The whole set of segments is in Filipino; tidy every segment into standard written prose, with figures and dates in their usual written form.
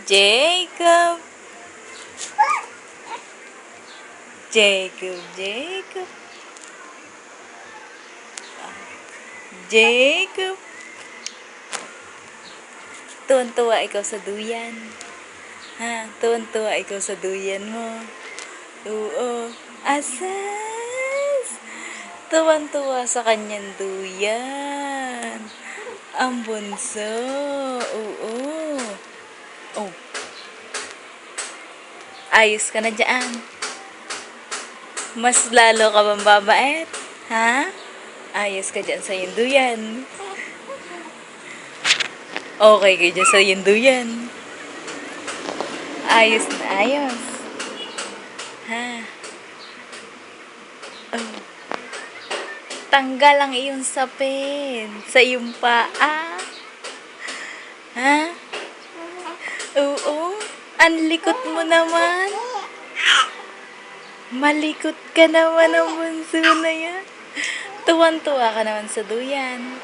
Jacob. Jacob, Jacob. Jacob. Tuwan-tuwa ikaw sa duyan. Ha? Tuwan-tuwa ikaw sa duyan mo. Oo. Asas. Tuwan-tuwa sa kanyang duyan. Ang bunso. Oo. Oh. Ayos ka na dyan. Mas lalo ka bang babait? Ha? Ayos ka dyan sa iyong duyan. Okay ka dyan sa iyong duyan. Ayos na ayos. Ha? Oh. Tanggal ang iyong sapin sa iyong paa. Ha? Oo. Ang likot mo naman. Malikot ka naman ang bunso na yan. Tuwan-tuwa ka naman sa duyan.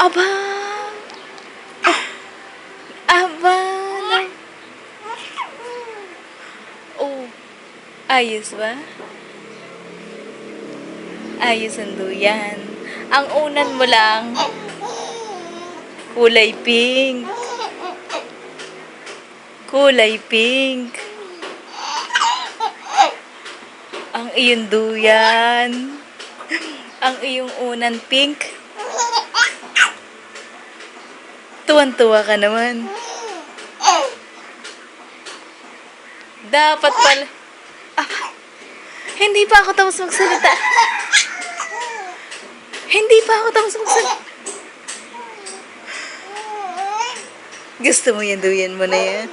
Aba! Aba! Oh, ayos ba? Ayos ang duyan. Ang unan mo lang, kulay pink. Kulay pink. Ang iyong duyan. Ang iyong unan pink. Tuwan-tuwa ka naman. Dapat pala... hindi pa ako tapos magsalita. Hindi pa ako tapos magsalita. Gusto mo yung duyan mo na yan?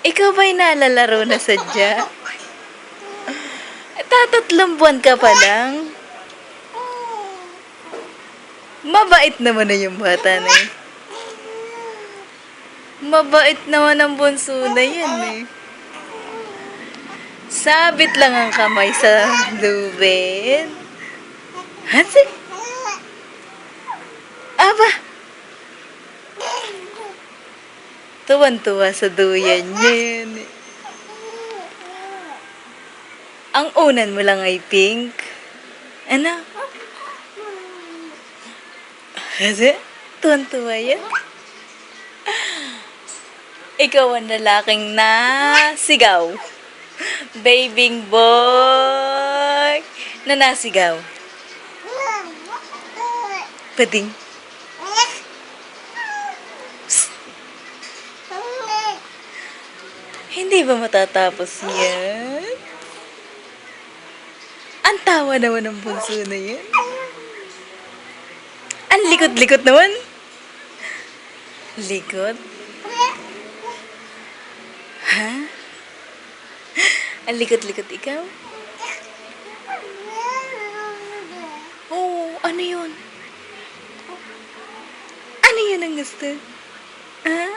Ikaw ba'y nalalaro na sadya? Tatatlong buwan ka pa lang. Mabait naman na yung bata na yun. Mabait naman ang bunso na yan eh. Sabit lang ang kamay sa lubid. Hansik! Aba! Tuwan-tuwa sa duyan yan. Ang unan mo lang ay pink. Ano? Kasi, tuwan-tuwa yan. Ikaw ang lalaking nasigaw. Babing boy na nasigaw. Pading. Psst. Hindi ba matatapos yan? Ang tawa naman ng bunso na yan. Ang likot-likot naman. Likot? Ha? Ang likot-likot ikaw? Oo, ano yun? Ano yun ang gusto? Ha?